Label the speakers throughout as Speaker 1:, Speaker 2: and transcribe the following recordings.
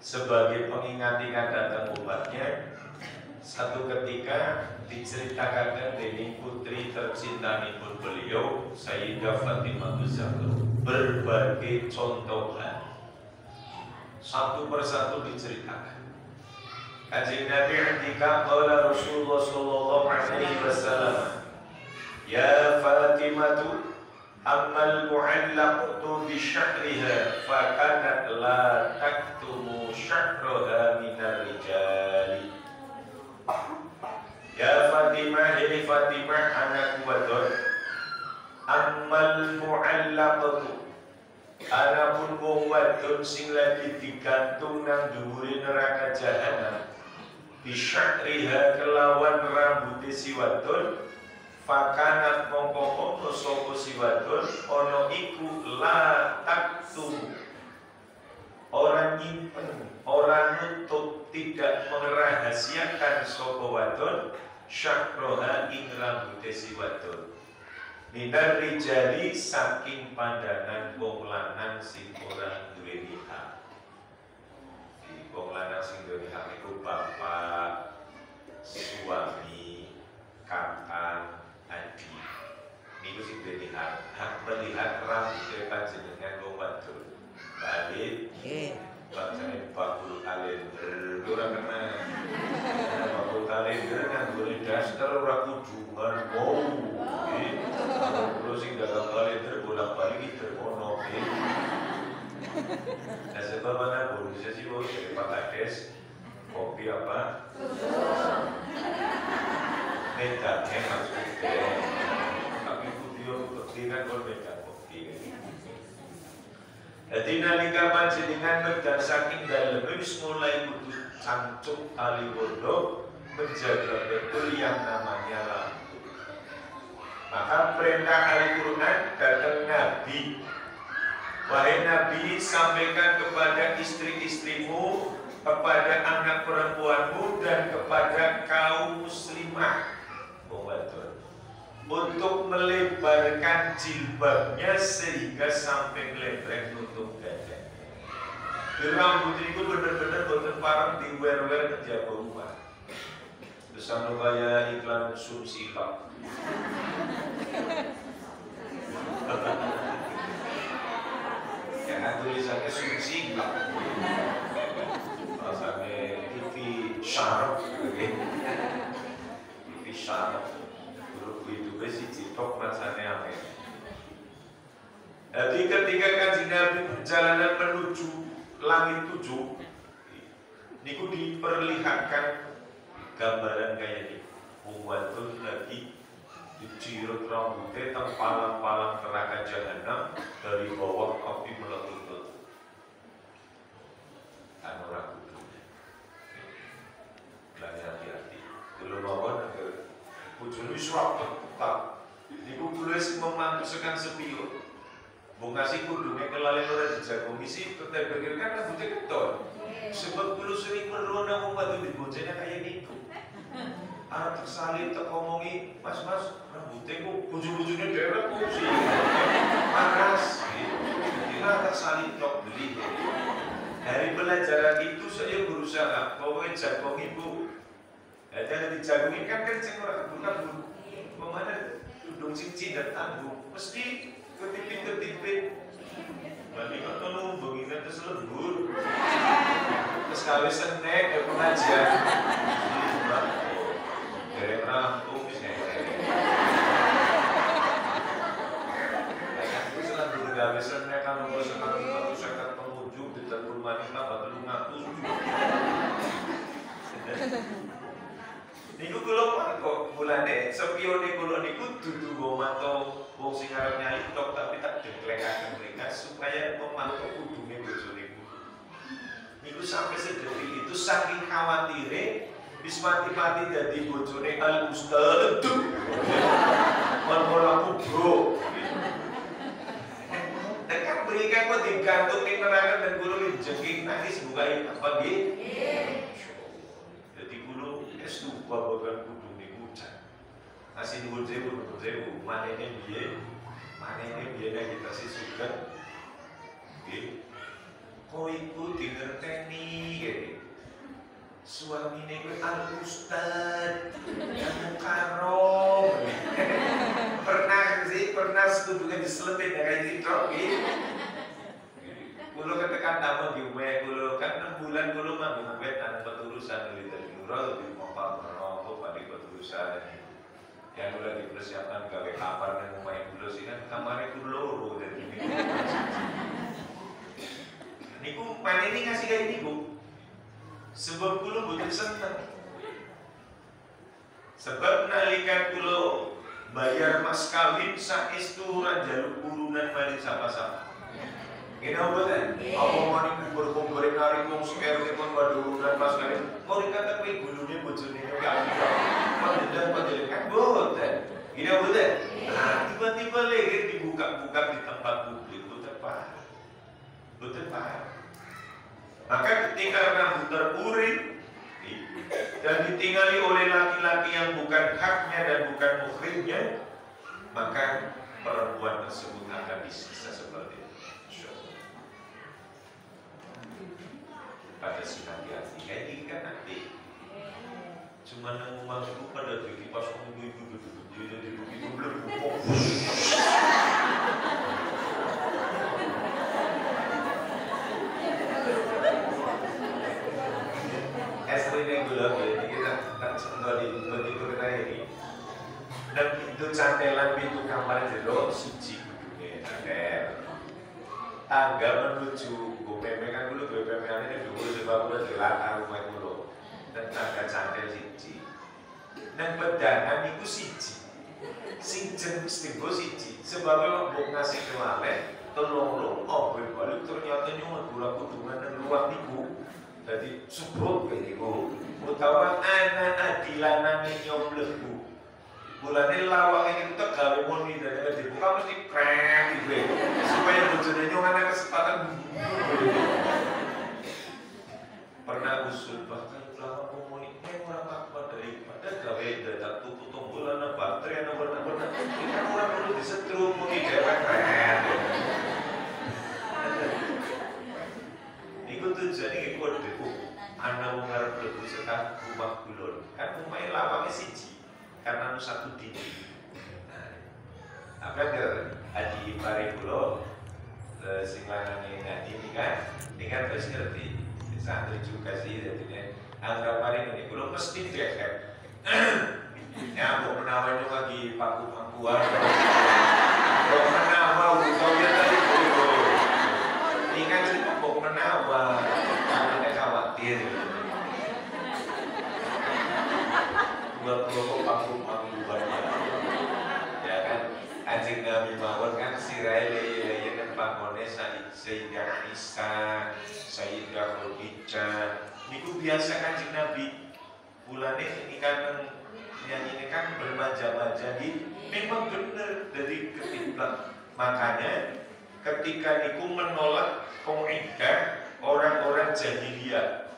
Speaker 1: Sebagai pengingat-ingat datang obatnya, satu ketika diceritakan dari putri tercintanipun beliau, Sayyidah Fatimah Zahra, berbagai contohan satu persatu diceritakan. Kanjeng Nabi ketika qala Rasulullah sallallahu alaihi wasallam, ya Fatimatu, ammal mu'allaqtu bi syahriha fa kanat la taktumu syahraha minar rijali. Ya Fatimah, ini Fatimah anak wadon, ammal mu'allaqtu, anapun wong wadon sing lagi digantung nang dhuwure neraka jahanam, bisyakriha kelawan rambut si wadon, fakanat mongko ono sapa si wadon ono iku la taktum, orang nyimpen, orang nutup, tidak merahasiakan sapa wadon syakroha ing rambut si wadon, minar rijali saking pandangan wong lanang sing ora duweni hak. Wong lanang sing duweni hak iku bapak, suami, kakak, adik. Niku sing duweni hak melihat rambut panjenengan wong wadon. Balik, bacane bakul kalender, ora kena. Bakul kalender kan boleh daster ora kudungan mau. Terus sing dalam kalender bolak-balik termono. Nah sebab mana bisa sih bos dari Bangladesh kopi apa? Beda maksudnya. Tapi video kepentingan berbeda kopi. Jadi nalika panjenengan medal saking dalem wis mulai kudu cancuk tali bondo menjaga betul yang namanya rambut. Maka perintah Al-Quran datang Nabi, wahai Nabi, sampaikan kepada istri-istrimu, kepada anak perempuanmu, dan kepada kaum muslimah untuk melebarkan jilbabnya sehingga sampai lebrek nutup dada. Rambut itu benar-benar boten parang diwer-wer menjaga rumah. Bersama kaya iklan Sumsika. Yang tulisannya Sumsika. Rasanya TV Sharp, TV Sharp. Dulu itu besi citok rasanya apa? Jadi ketika Kanjeng Nabi perjalanan menuju langit 7, niku diperlihatkan gambaran kayak ini. Umatun lagi dicirut rambutnya teng palang-palang neraka jahanam dari bawah api meletup. Anu ragu. Belajar hati-hati. Belum awal bujuni suap tetap. Niku tulis memantusakan sepio. Bungkasi kudungnya kelalen ora dijago misi tetep pikirkan rambutnya keton. Sebab dulu sering merona umat itu dibojanya kayak gitu. Anak tersalin tak ngomongi, mas rambutnya kok bujur-bujurnya daerah kok sih panas. Kita tersalin tok beli. Dari pelajaran itu saya berusaha bahwa jagung ibu. Jangan dijagungin kan kenceng orang kabur. Kemana tudung cincin dan tanggung mesti ketipin. Berarti kok tolong begini terus lembur. Terus kali senek ya pengajian. Dari rampung misalnya. Terus lembur gawe senek kalau nggak senang itu saya pengunjung di dalam rumah ini apa perlu ngaku. Niku kula kok mulane sepione kula niku dudu gomanto wong sing arep nyali tok tapi tak deklekaken mereka supaya memantau kudune bojone niku. Niku sampai sedetik itu saking khawatire wis mati-mati dadi bojone Al Ustad. Malah kubro. Tekan mereka kok digantung ning neraka dan kula jengking nangis bukain apa nggih? Es lupa bahkan kudu diucap. Nasi nuwun sewu, manene biye, kita sih suka. kok iku dingerteni gitu. Suamine kuwi al-ustad, kamu karo. Pernah setudungan diselepin ya kayak gitu. Kulo ketekan tamu di umeh kulo kan 6 bulan kulo mah betan peturusan dari Nurul di Mompal Merongo pada peturusan. Yang udah dipersiapkan gawe kamar dan umeh kulo sih kan kamarnya kulo loro dari ini. Niku mana ini ngasih kayak niku. Sebab kulo butuh seneng. Sebab nalika kulo bayar mas kawin saestu ora njaluk urunan mari sapa-sapa. Kena betul. Apa mau nih kumpul-kumpul narik wong sekarang pun waduh urunan mas kawin. Mau dikata kowe gulune bojone kowe apa? Padahal kan betul. Kena betul. Nah, tiba-tiba lagi dibuka-buka di tempat publik betul Pak. Betul Pak. Maka ketika rambut terurin dan ditinggali oleh laki-laki yang bukan haknya dan bukan muhrimnya, maka perempuan tersebut akan disiksa seperti itu. Pada si hati-hati kayak gini kan nanti cuma nemu masuk pada diri pas ibu-ibu jadi begitu belum yang gula ini kita contoh di begitu kita ini dan pintu cantelan pintu kamar jero siji kudunya tangga menuju BPM kan dulu BPM ini dulu sebab udah dilatih rumah dulu dan tangga cantel siji dan bedangan itu siji sing jenis tiga siji sebabnya mau ngasih kemana tolong balik ternyata nyumat gula kudungan dan luar niku jadi subruk niku utawa anak adilanane nyom lebu bulane lawang ini kita gawe moni dan dibuka mesti krem gitu supaya bojone nyong ana kesempatan pernah usul bahkan lawang moni ora apa daripada gawe dadak tuku tombolan baterai ana warna-warna kan ora perlu disetrum moni dewek krem niku tujuane iki kode ana wong arep mlebu sekang rumah kulon kan omahe lawange siji karena nu satu dinding. Nah, apa der adi pare kulo sing lanang ini kan terus ngerti santri juga sih jadi anggap pare ini kulo mesti deket. Ya mau menawan lagi pangku-pangkuan. Mau menawan kau ya tadi kulo. Ini kan cerita mau menawan. Karena khawatir. Buat kelompok panggung-panggung ya kan anjing Nabi mawon kan sirai ya kan pangone Sayyidah Isa Sayyidah Khadijah niku biasa kanjeng Nabi bulane ini kan nyanyi kan bermanja-manja memang benar dari ketimbang makanya ketika niku menolak kaidah orang-orang jahiliyah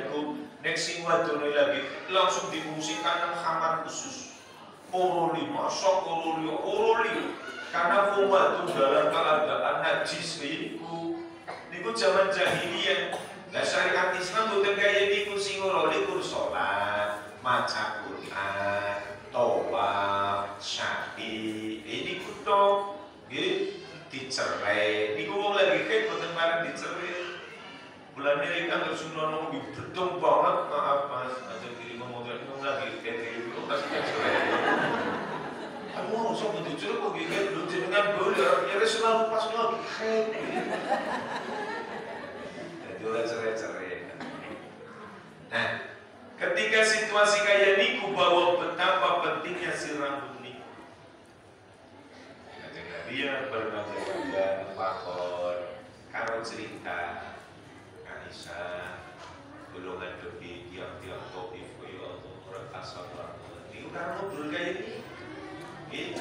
Speaker 1: niku nek sing wadone lagi langsung dimusikan nang kamar khusus. Oroli masuk oroli karena wong wadon dalam keadaan najis niku zaman jahiliyah. Lah syariat Islam boten kaya niku sing oroli kur salat, maca Quran, tawaf, syai. Ini kudu nggih dicerai. Niku wong lagi kek boten bareng dicerai. Bulan ini kan Rasulullah ngomong betul banget maaf mas aja kiri ngomong lagi kayak gitu kasih cerai. Kamu harus betul cerai kok gini belum jenengan boleh ya Rasulullah lupa lagi. Jadi udah cerai. Nah ketika situasi kayak niku bahwa betapa pentingnya si rambut niku. Dia bermanja-manja pakor karo cerita. Isa golongan lebih tiang-tiang topi koyo orang asal orang ini kan ngobrol kayak ini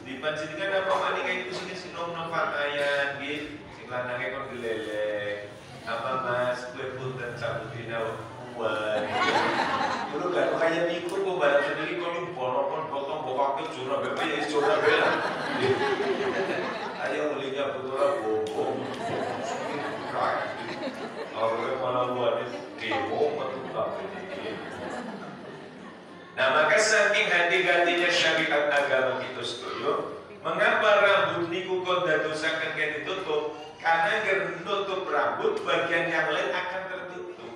Speaker 1: di panjenengan apa mani kayak itu sini nom pakaian gitu sing lanangnya kon gelelek apa mas kue punten cabutin uang dulu kan kayak niku kok barang sendiri kok nyumpon potong bokapnya curah bebe ya curah bela ayo belinya betul bohong angger nutup rambut, bagian yang lain akan tertutup.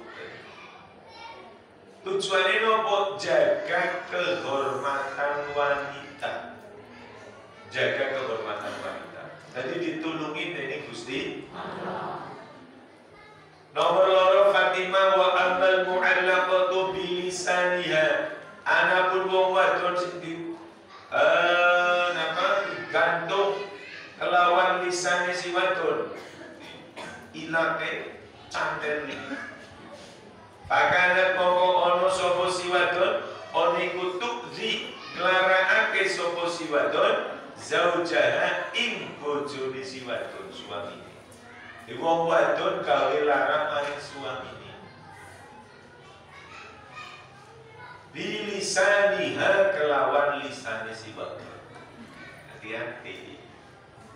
Speaker 1: Tujuannya nopo? Jaga kehormatan wanita. Jaga kehormatan wanita. Jadi ditulungi dari Gusti Allah. Nomor loro Fatimah wa amal mu'allaqatu bilisaniha. Anapun wong wadon sing gantung kelawan lisane si wadon. Ilate cantel iki. Pakane mongko ana sapa si wadon, ana iku tukzi nglarakake sapa si wadon zaujaha ing bojone si wadon suami. Wong wadon gawe larang maring suamine. Bilisaniha kelawan lisane si wadon. Hati-hati.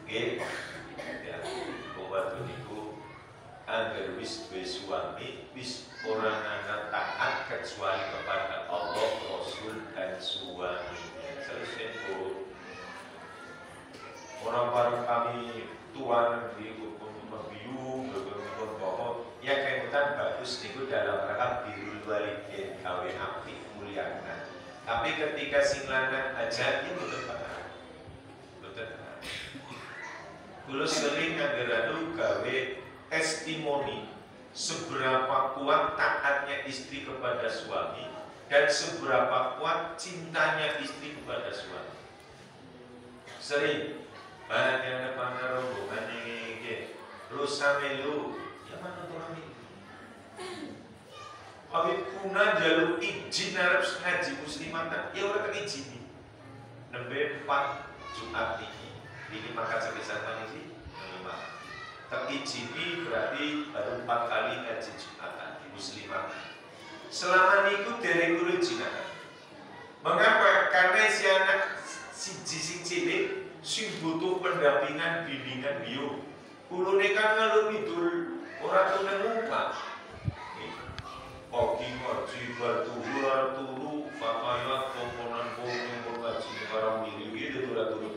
Speaker 1: Nggih. Ya, wong wadon iku angger wis duwe suami, wis ora ana taat kecuali kepada Allah, Rasul dan suaminya. Selesai Bu. Orang bareng kami tuan di membiu, berbohong, ya kemudian bagus itu dalam rangka birrul walidain, kawe apik mulyana. Tapi ketika sing lanang aja, ya betul benar, betul benar. Kulo sering ngadaran gawe testimoni seberapa kuat taatnya istri kepada suami dan seberapa kuat cintanya istri kepada suami. Sering banyak mana rombongan ini, rusa melu, ya mana orang ini? Kami kuna jalur izin Arab ngaji muslimatan, ya orang tak izin. Nembe 4 Jumat ini makan sebesar mana sih? 5. Tak izin berarti baru 4 kali ngaji Jumatan di muslimat. Selama itu dari guru Cina. Mengapa? Karena si anak si cilik sing butuh pendampingan bimbingan bio. Kulune kan ngalur ngidul ora tune muka. Pagi ngaji turu fakaya komponan kono ngaji barang mili itu ora turu.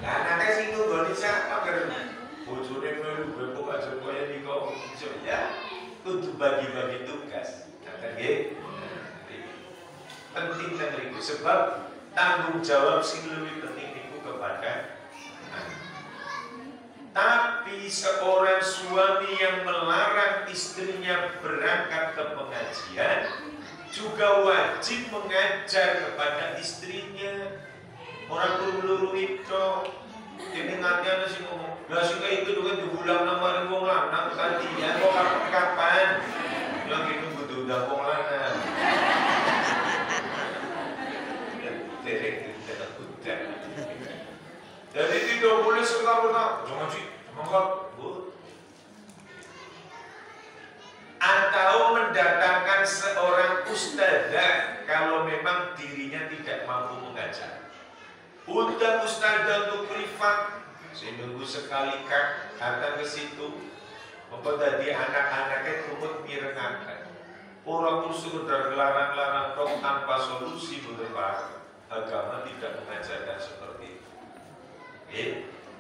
Speaker 1: Lah nate sing nunggoni siapa kan? Bojone melu bepok aja koyo niko ya. Kudu bagi-bagi tugas. Nggih. Penting nang riku sebab tanggung jawab sing lebih penting itu kepada anak. Tapi seorang suami yang melarang istrinya berangkat ke pengajian juga wajib mengajar kepada istrinya. Orang peluru itu ini nanti ada sih ngomong, lah suka itu juga diulang nama wong lanang tadi ya, kok kapan? Yang itu butuh wong lanang. Jadi tidak boleh serta-merta jangan sih, mengapa? Atau mendatangkan seorang ustadzah kalau memang dirinya tidak mampu mengajar. Undang ustadzah untuk privat, seminggu sekali kan datang ke situ, mempertadi anak-anaknya kumut mirengakan. Orang pun sekedar larang-larang dong tanpa solusi betul-betul. Agama tidak mengajarkan seperti itu.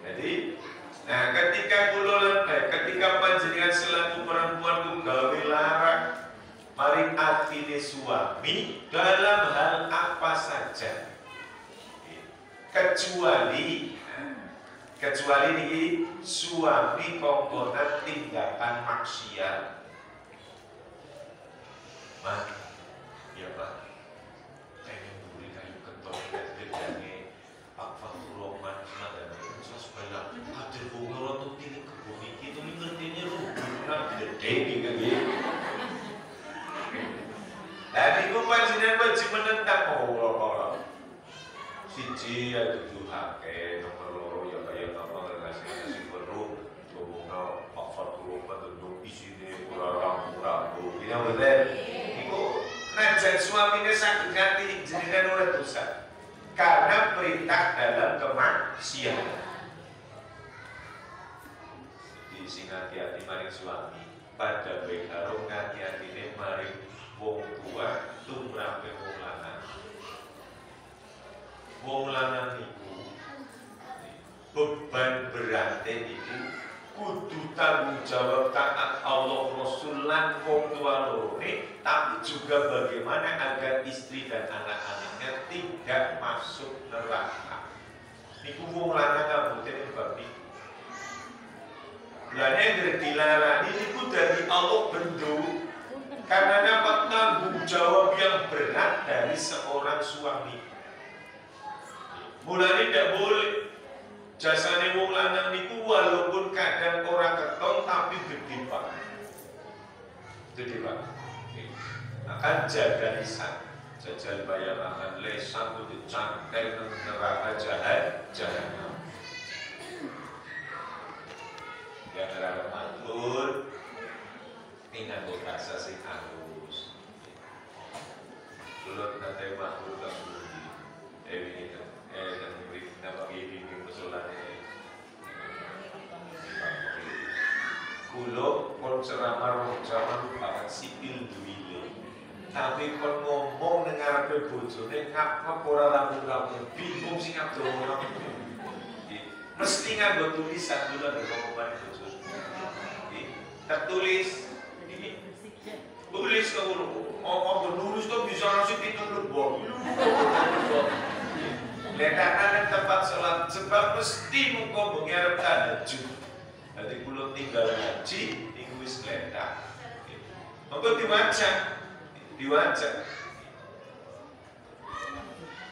Speaker 1: Jadi, nah ketika panjenengan selaku perempuan gawe larang maring atine suami dalam hal apa saja, kecuali ini suami komponen tindakan maksiat. Mak, ya Pak, pengen beli kayu kentor gedangnya Pak Fakuroman dan supaya ada bunga untuk pilih kebun itu ngertinya rubunan gede gitu. Dan itu panjenengan wajib menentang Allah. Siji ya tujuh hake nomor loro ya kayak apa ngasih baru bunga Pak Fakuroman untuk isine rambu-rambu. Ini betul. Najan suaminya sakit ganti jenengan oleh dosa karena perintah dalam kemaksiatan. Jadi sing hati-hati maring suami pada bekaro hati-hatine maring wong tua tumrape wong lanang. Wong lanang niku beban berat itu kudu tanggung jawab taat Allah Rasul lan wong tua loro, tapi juga bagaimana agar istri dan anak-anaknya tidak masuk neraka. Niku wong lanang kabute bab iki. Lah nek dilarani niku dari Allah bendu karena dapat tanggung jawab yang berat dari seorang suami. Mulane tidak boleh jasane wong lanang niku walaupun kadang orang keton tapi gede Pak. Gede Pak. Akan jaga lisan, jajal bayangan lesan kudu cangkel neraka jahanam. Yang neraka matur ingat bahasa sing halus. Dulu nanti matur kabudi. Ini nama ini musolane. Kulo kon ceramah banget sipil duwile. Tapi kon ngomong ning ngarepe bojone ngapa ora rampung-rampung bingung sing abdong. Mesti nganggo tulisan dulu nek ngomong bojone. Tertulis tulis kalau nulis tuh bisa ngasih pintu lebok. Ledakan tempat sholat sebab mesti muka mengarep tahajud. Nanti kulo tinggal ngaji, minggu wis ledak. Monggo diwaca.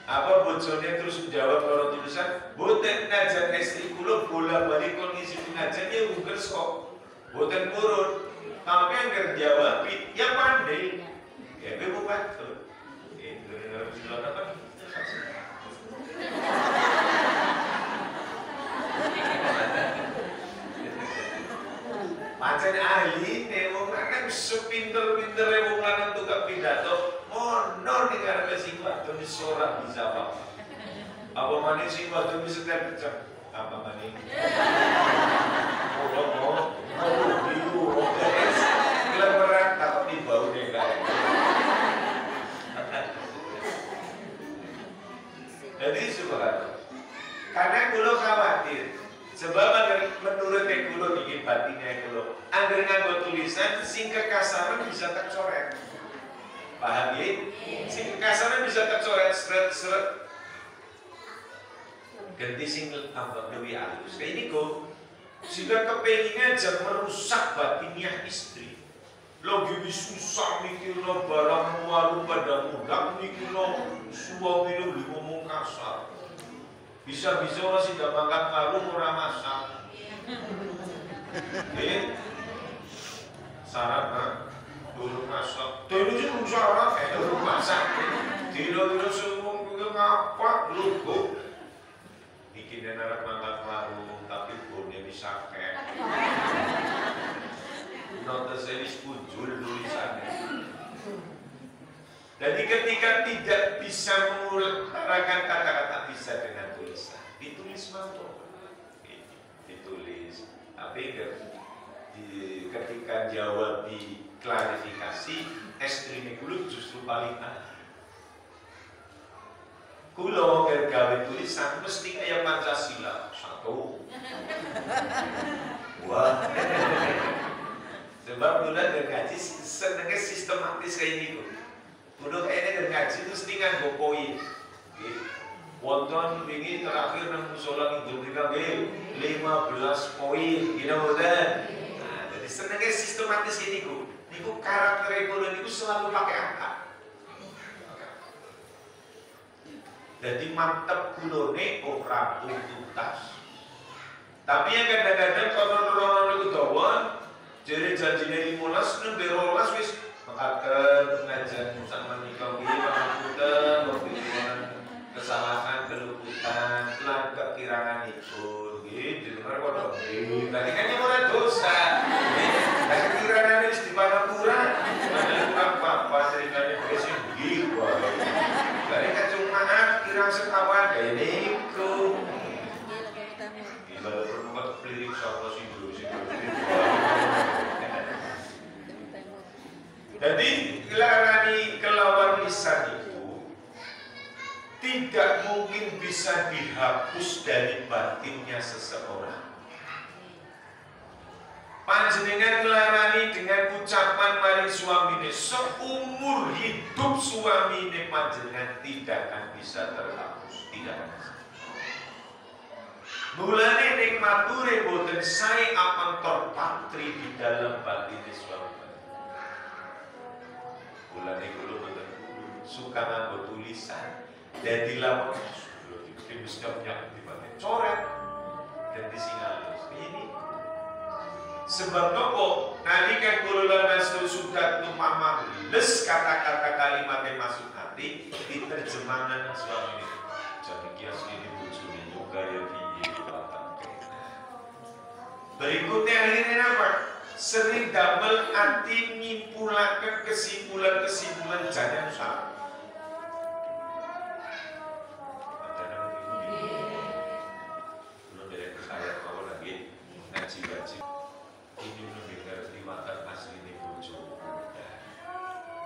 Speaker 1: Apa bojone terus menjawab kalau tulisan, boten najan istri kulo bola balik kon ngisi pengajian ya uger kok. Boten purun. Tapi yang terjawab, ya pandai. Ya, ibu bantu. Apa? Pancen ahli, wong lanang sepinter-pinter wong lanang tukang pidato, mono ning ngarepe sing wadon wis ora bisa apa. Apa maning sing wadon wis setel pecah. Apa maning? Oh. Berat tapi bau kayak. Jadi subhanallah. Karena kulo khawatir, sebab menurut kulo bikin batinnya kulo, angger nganggo tulisan sing kekasaran bisa tercoret. Paham ya? Sing kekasaran bisa tercoret seret. Ganti sing tambah lebih halus. Kayak ini kok. Sehingga kepenginnya aja merusak batinnya istri. Lagi susah mikir lo barang waru pada mudah mikir lo suami lo ngomong kasar. Bisa-bisa orang sih gak makan karung orang masak. Syarat dulu masak. Dulu sih syarat dulu masak. Dulu semua juga ngapa lu bikin anak makan karung tapi bornya bisa kayak. Nota series muncul tulisannya. Jadi ketika tidak bisa mengutarakan kata-kata bisa dengan tulisan, ditulis mampu, ditulis. Tapi ketika jawab di klarifikasi, ekstrim kulo justru paling aneh. Kulo gawe tulisan mesti kayak Pancasila satu. Wah. Sebab bulan ngaji senengnya sistematis kayak gitu. Kudu kayaknya ngaji terus tinggal go poin. Wonton ini terakhir nang musola itu kita 15 poin, gitu kan? Nah, jadi senengnya sistematis ini ku. Niku karakter ekonomi niku selalu pakai angka. Jadi mantep kulone ora tuntas. Tapi yang kadang-kadang konon-konon niku dawa jadi janjine 15 nembe 12 wis mekaten ngajan sama nikah iki pangapunten pembimbingan kesalahan keluputan lan kekirangan itu nggih jenengan kok tadi kan ora dosa nggih kekirangan wis dipangapura padahal apa-apa ceritane wis nggih wae dari kecumaan kirang sekawan kaya niku gimana perlu lirik sapa sing jadi larani kelawan lisan itu tidak mungkin bisa bisa dihapus dari batinnya seseorang. Panjenengan ngelarani dengan ucapan maring suamine, seumur hidup suamine panjenengan tidak akan bisa terhapus, tidak akan bisa. Mulane nikmature boten sae apang terpatri di dalam batin suami. Mulane kula boten suka nganggo tulisan. Jadi lamun dibikin mestinya di batin coret dan disingalus. Ini sebab nopo nalika kula nastu sudah tumama les kata-kata kalimat yang masuk hati diterjemahkan suami ini. Jadi kias ini bojone juga ya piye batang. Berikutnya akhirnya apa? Sering damel ati nyimpulaken kesimpulan-kesimpulan jangan salah.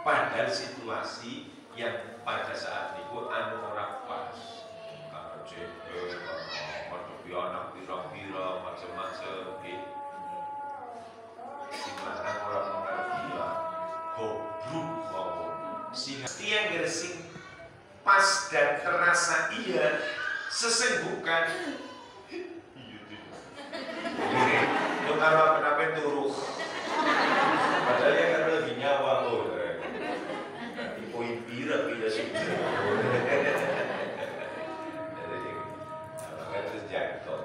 Speaker 1: Padahal situasi yang pada saat itu anu ora pas, kalau cewek, kalau anak pira-pira macam-macam, si mana orang mengerti goblok mau, sehingga tiang gersing pas dan terasa iya sesenggukan. Itu kalau kenapa turun, padahal yang kan lagi nyawa loh. Poin pira sih. Terus jatuh.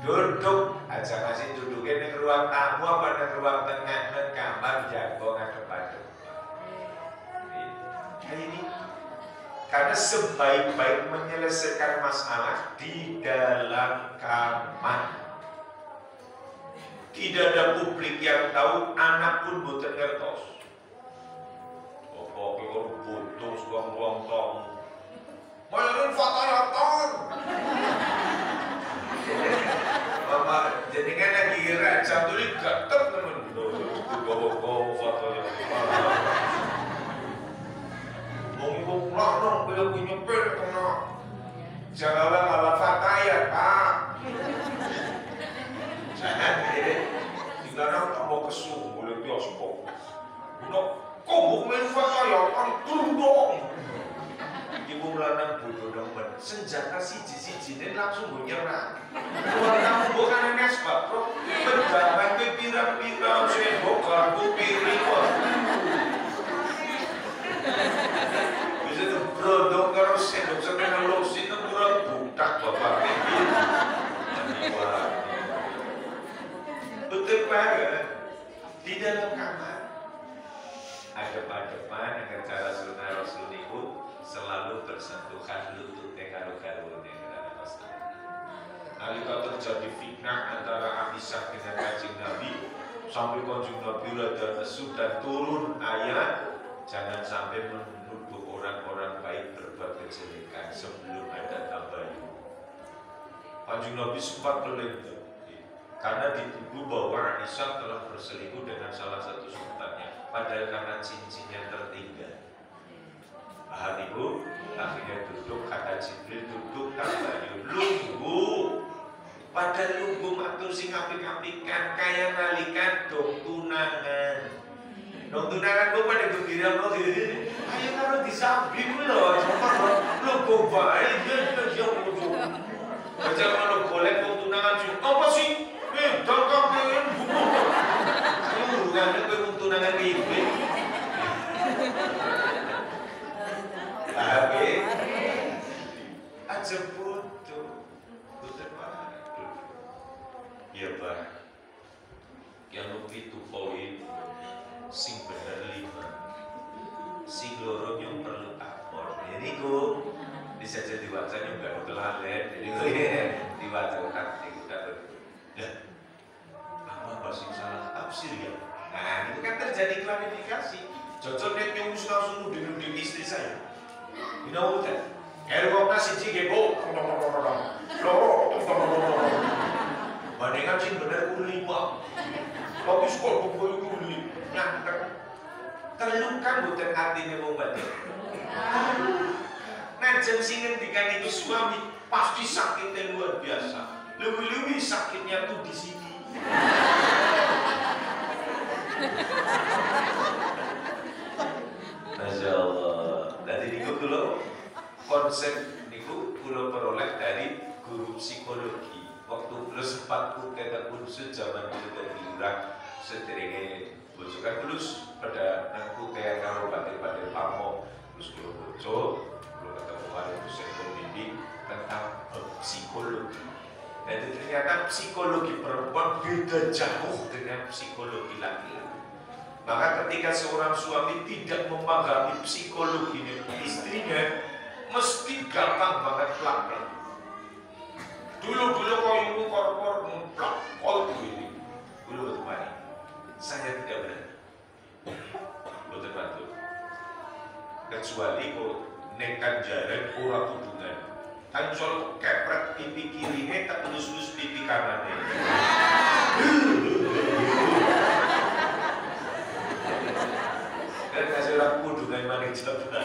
Speaker 1: Duduk aja masih duduknya di ruang tamu apa di ruang tengah dan kamar jago ngadep-adep. Ini karena sebaik-baik menyelesaikan masalah di dalam kamar. Tidak ada publik yang tahu, anak pun boten ngertos. Oke, kalau butuh ruang tamu, mainin fatayatan. Bapak, jadi kan lagi raja tulis gatel temen. Bawa fatayatan. Ngomong lanang bila punya pen kena. Janganlah ala fatayat, Pak. Jangan deh. Jika nak mau kesung, boleh bioskop. Kok mau main fatayatan turun dong. Ibu lanang bodoh nemen senjata siji-siji dan langsung menyerang. Orang bukan ngespat bro, berjalan ke pira-pira sendok karbu piring. Bisa tuh brodok kalau sendok sampai ngelok situ kurang budak bapak. Betul banget di dalam kamar. Adep-adepan agar cara sunnah Rasul itu selalu tersentuhkan lututnya kalau-kalau dengan masalah. Nalika terjadi fitnah antara Aisyah dengan Kanjeng Nabi sampai Kanjeng Nabi rada nesu dan turun ayat jangan sampai menuduh orang-orang baik berbuat kejelekan sebelum ada tabayun. Kanjeng Nabi sempat berlindung karena dituduh bahwa Aisyah telah berselingkuh dengan salah satu sultannya. Padahal karena cincinnya tertinggal. Paham ibu? Akhirnya duduk, kata Jibril duduk tabayun. Lunggu. Padahal lunggu matur sing apik-apikan kaya nalikan dong tunangan. Dong tunangan gue pada gembira loh. Ayo kalau disabim loh. Lunggu baik. Ya bodoh. Baca kalau boleh dong tunangan sih. Apa sih? Jangan pengen buku. Ayo hubungannya pengen tunangan ke ibu. Tapi aja bodoh. Bodoh banget. Ya Pak. Yang itu poin sing bener 5. Sing loro yang perlu apor. Jadi ku bisa jadi baca juga kelalen. Jadi ku diwacakan kita ya. Apa sih salah tafsir ya? Nah, itu kan terjadi klarifikasi. Cocoknya yang langsung nuduh istri saya. You know that? Kalau nasi cigebo, bandingan sih bener kulima. Tapi sekolah kumpul kuli, nyantek. Terlukan bukan artinya membantu. Najan sing ngendikan itu suami pasti sakitnya luar biasa. Lebih-lebih sakitnya tuh di sini. Masya Allah. Dari niku dulu konsep niku kula peroleh dari guru psikologi. Waktu kula sempat kita kursus zaman itu dari Irak sederenge bojokan terus pada nangku kayak karo batin-batin pamo terus kula bojo kula ketemu karo dosen pembimbing tentang psikologi. Dan ternyata psikologi perempuan beda jauh dengan psikologi laki-laki. Maka ketika seorang suami tidak memahami psikologi istrinya, mesti gampang banget pelak-pelak. Dulu kau ibu korpor memplak, kau ini. Dulu bertemani, saya tidak berani. Betul-betul. Kecuali kau nekat jalan orang hubungan. Ancol kepret pipi kirinya tak lulus-lulus pipi kanannya. Dan kasih orang kudu dengan mana coba.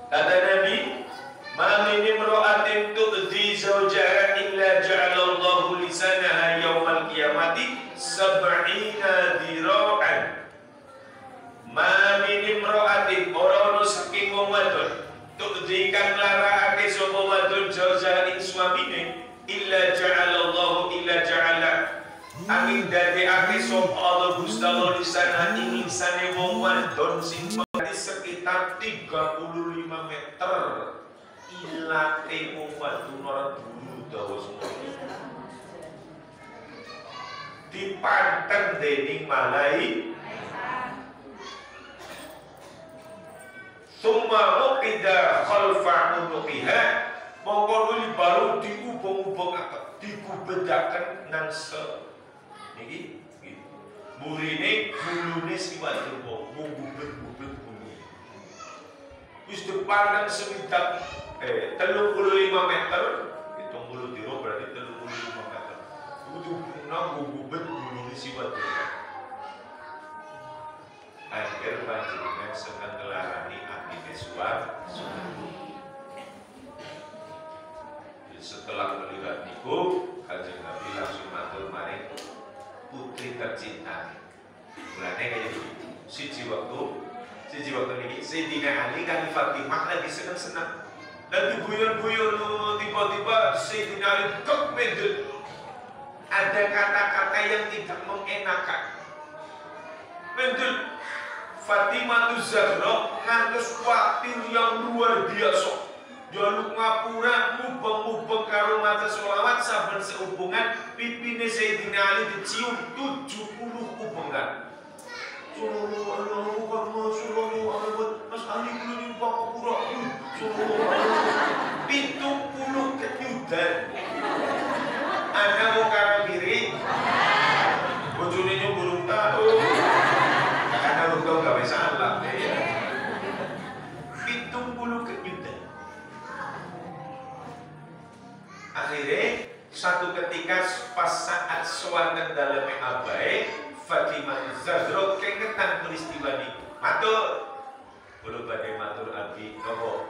Speaker 1: Kata Nabi, "Ma min imra'atin tu'dhi zawjaha illa ja'alallahu lisanaha yawmal qiyamati sab'ina dhira'an." Ma min imra'atin ora ono saking wong wadon tu'dhi kang larake sapa wadon zawjaha ing suamine illa ja'alallahu illa ja'ala angin dadekake sapa Allah Gusti Allah lisana ing lisane wong wadon sing sekitar 35 meter ilate wong wadon ora dulu dawa semono dipanten dening malaikat. Summa uqida khalfa unuqiha mongko nuli baru diubung-ubung akeh digubedaken nang se niki murine gulune si wadon ngubet-ngubet bumi wis dipandang sewidak 35 meter hitung bulu diro berarti 35 meter itu nang ngubet gulune si wadon. Akhir panjenengan seneng ngelarani abine suami. Setelah melihat niku, Kanjeng Nabi langsung matur maring putri tercinta. Mulane kaya siji waktu niki Sayyidina Ali kan Fatimah lagi seneng-seneng. Lagi guyon-guyon tiba-tiba Sayyidina Ali kepedut. Ada kata-kata yang tidak mengenakan. Mendul Fatimah Zahra ngantos khawatir yang luar biasa. Jaluk ngapura mubeng-mubeng karo maca sholawat saben sehubungan pipine Sayyidina Ali dicium 70 ubengan. Sallallahu alaihi wasallam Mas Ali kula nyumpang ngapura. Sallallahu alaihi 70 kenyudan. Ana wong karambiri. Bojone nyumbulung tahu. Karena untuk gak bisa salah ya. 70 kejutan. Akhirnya satu ketika pas saat sowan dalam abai Fatimah Zahra kengetan peristiwa niku. Matur. Kulo badhe matur abi nopo.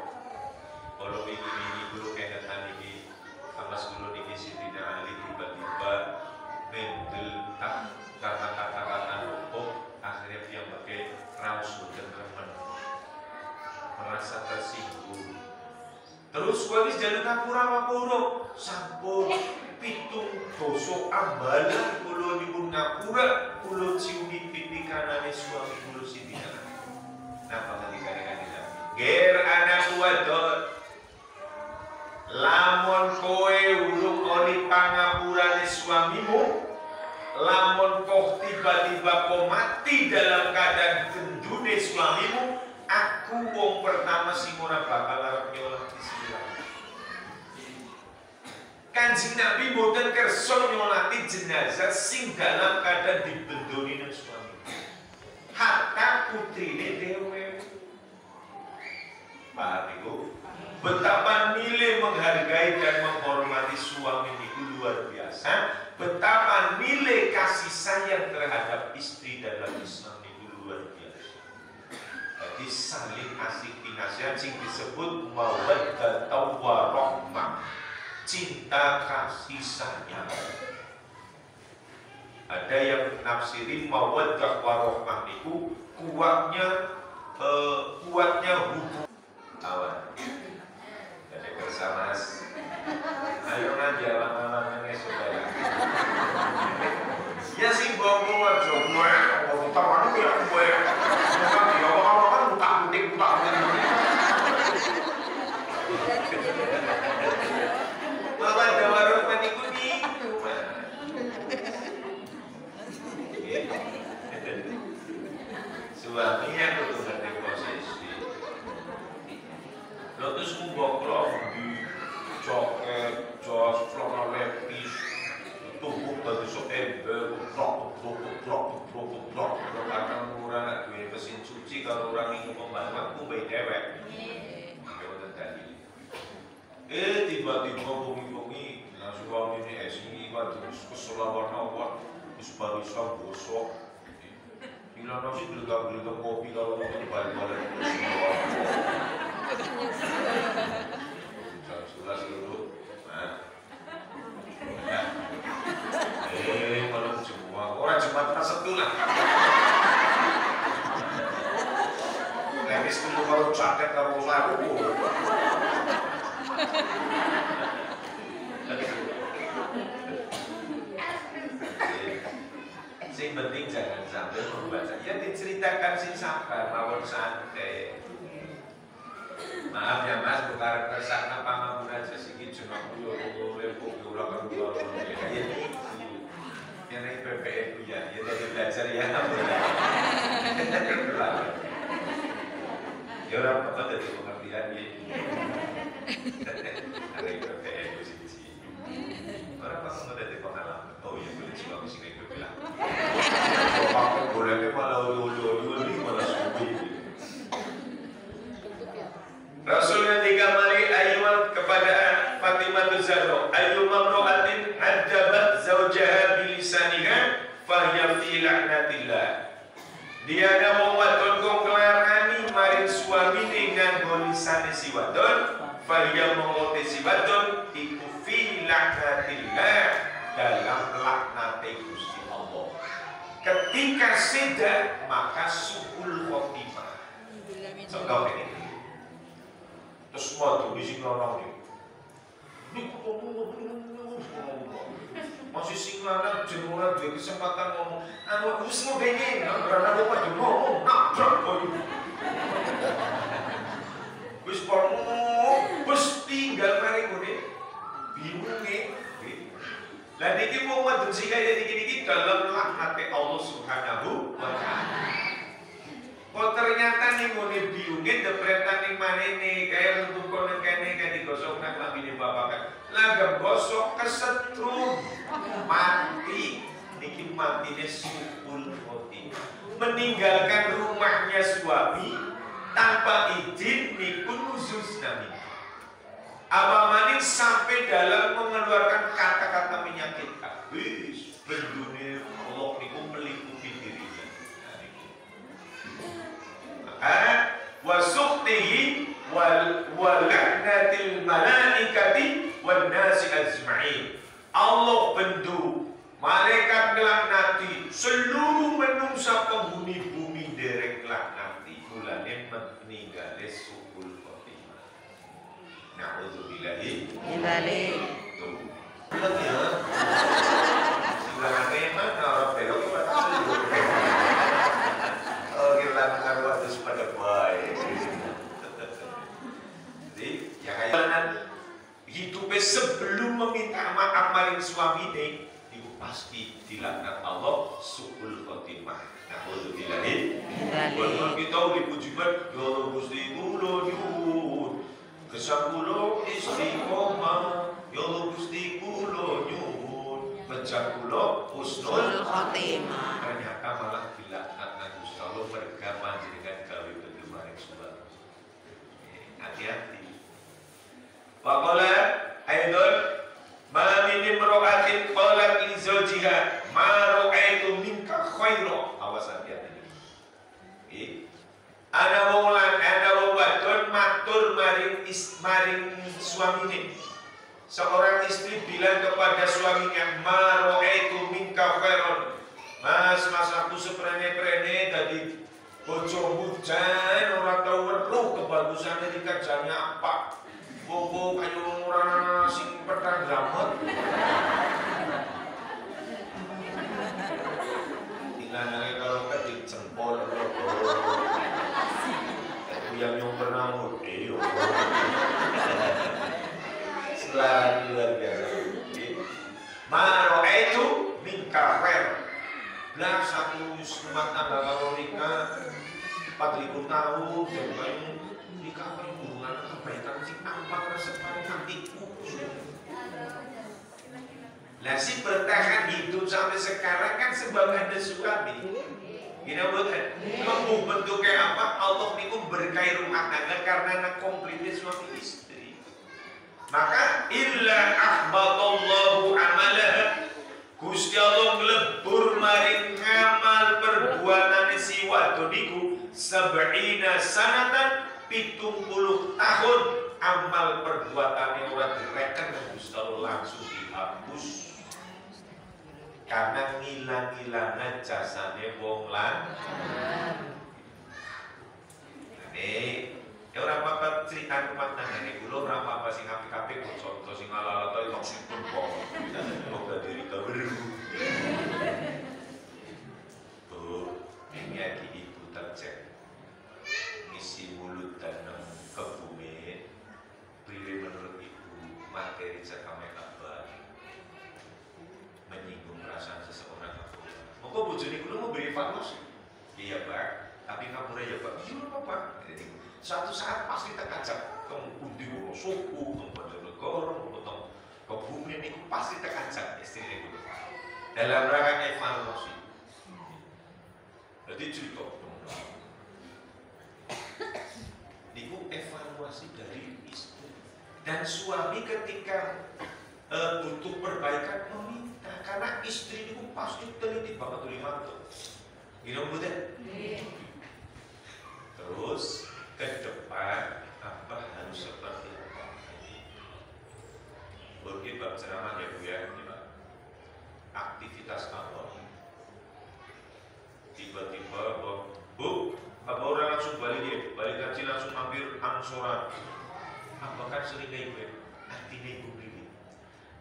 Speaker 1: Kulo ini kulo kengetan iki. Sama kulo niki Sayyidina Ali tiba-tiba mendel tak kata-kata nopo. Akhirnya dia pakai raus teman merasa tersinggung. Terus wis jaluk ngapura sampun pitung doso ambalan kula nyuwun ngapura kula ciumi pipi kanane suami kula Siti Nabi. Napa ngendikane Kanjeng Nabi? Ger anak wadon lamun kowe urung oli pangapurane suamimu lamun kok tiba-tiba kau mati dalam keadaan gendune suamimu, aku wong pertama sing ora bakal arep nyolati bismillah. Kanjeng Nabi mboten kersa nyolati jenazah sing dalam keadaan dibendoni nang suami. Hatta putrine dhewe. Paham iku? Betapa nilai menghargai dan menghormati suami itu luar biasa. Betapa nilai kasih sayang terhadap istri dalam Islam itu luar biasa. Jadi saling asik pinasihan sing disebut mawaddah warahmah, cinta kasih sayang. Ada yang nafsirin mawaddah warahmah itu kuatnya hubungan. Awan. Jadi bersama mas. Ayo nanti alang-alangnya saudara. Ya sih bohong aja gue, ngomong tawanan ya gue. Bukan dia orang-orang utak-utik. Mawaddah warahmah itu suaminya kudu ngerti posisi. Lha terus mbok di joket, jos, flora lepis, tubuh dadi sok ember, blok, kadang ora duwe mesin cuci kalau orang ingin membantu bae dewek. Mangke tadi. Tiba-tiba bengi-bengi nang suami ini esi terus keselawan awak, wis barisan bosok. Bila nasi geledang kopi kalau mau balik-balik sudah seluruh kalau semua orang cuma tersetu lah lagi sepuluh kalau catet kalau saya sing penting jangan sampai membaca. Ya diceritakan sing sabar, mawon santai. Maaf ya mas, bukan kersakna pangapun aja sikit cuma lepuk ora kedua. Ya yang naik PPN ya dari belajar ya. Ya orang apa dari pengertian ya. Ada PPN posisi. Orang apa dari pengalaman? Oh iya boleh coba mesti kayak bilang. Pakai bolehnya malah uli malah suwi. Rasul yang digamari ayat kepada Fatimah Zahra, ayyuma imra'atin haddabat zawjaha bilisaniha fahiya fi la'natillah. Dia ada wong wadon kok nglarani maring suami dengan golisane si wadon, fahiya mongko si wadon iku fi la'natillah, dalam laknate Gusti Allah. Ketika sedang maka suul khotimah. Contoh ini. Terus semua di sini orang ini. Masih singlangan jenengan dua kesempatan ngomong. Aku semua pengen, karena lupa ngomong. Nabrak kau. Wis ngomong, tinggal mari ngene. Bingung nih. Lah niki wong wadon sing kaya niki dalam laknate Allah Subhanahu wa taala. Kok ternyata ning ngene biunge depretan ning manene kaya untuk kono kene kan digosok nang lambine bapak kan. Lah gosok kesetrum mati. Niki matine suul khotimah. Meninggalkan rumahnya suami tanpa izin niku nusus nami. Apa maning sampai dalam mengeluarkan kata-kata menyakitkan. Wis bendune Allah niku melingkupi dirinya. Maka wasuktihi wal la'natil malaikati wan nasi ajma'in. Allah bendu malaikat ngelaknati seluruh menungsa penghuni bumi derek laknati mulane meninggal suul khotimah. Na'udzubillahi min dzalik. Lihat ya. Silakan memang orang belok pada kita harus pada baik. Jadi yang kayak hidupnya sebelum meminta maaf maring suami ini, itu pasti dilaknat Allah suul khotimah. Na'udzubillahi min dzalik. Kita dipujikan ya Gusti kula nyuwun kesakulo istiqomah ya Gusti kula nyuwun pejah kula husnul khotimah. Ternyata malah dilaknat nang Gusti Allah bergama jenengan gawe betul maring suami. Hati-hati. Waqala aidon ma min imra'atin qalat li zawjiha ma ra'aitu minka khaira. Awas hati-hati. Ada wong Muslimin, seorang istri bilang kepada suaminya, ma ra'aitu minka khairan. Mas aku seprene-prene tadi bojo hujan ora tau weruh kebagusane dikerjanya apa. Bobo kayu ora sing petang dramet. Dilanange kalau ketik jempol aku yang pernah mudi. Selalu luar biasa. Ma ra'aitu minka khairan. Lah satu rumah tangga kalau nikah 40 tahun dan kayak nikah apa hubungan kebaikan sih nampak resepane hatiku. Lah si bertahan hidup sampai sekarang kan sebab ada suami. Gini bukan? Kamu bentuknya apa? Allah niku berkahi rumah tangga karena anak komplitnya suami istri. Maka illa ahbatallahu amalah. Gusti Allah nglebur maring ngamal perbuatan si wadon niku 70 sanatan 70 tahun amal perbuatane ora direken Gusti Allah langsung dihapus karena ngilang-ilangan jasane wong lanang. Ya ora apa-apa cerita rumah tanggane kula ora apa-apa sing apik-apik kok contoh sing ala-ala to toksik pun kok. Kok dadi baru. Bu, ini lagi ibu tercek. Isi mulut dan ke bumi. Pilih menurut ibu materi cekame apa? Menyinggung perasaan seseorang apa? Moko bojone kula mau beri evaluasi. Iya, Pak. Tapi kamu ya, Pak. Iya, Pak. Suatu saat pasti terkajak ke undi suku, ke Bojonegoro, ke bumi ini pasti terkajak istri itu dalam rangka evaluasi. Jadi cerita niku evaluasi dari istri dan suami ketika butuh perbaikan meminta karena istri niku pasti teliti banget tuh. Gini betul? Terus ke depan apa harus seperti apa? Mungkin bab ceramah ya Bu ya, aktivitas apa? Tiba-tiba Bu, apa orang langsung balik haji langsung mampir angsuran. Apa kan sering kayak ibu? Artinya ibu beli.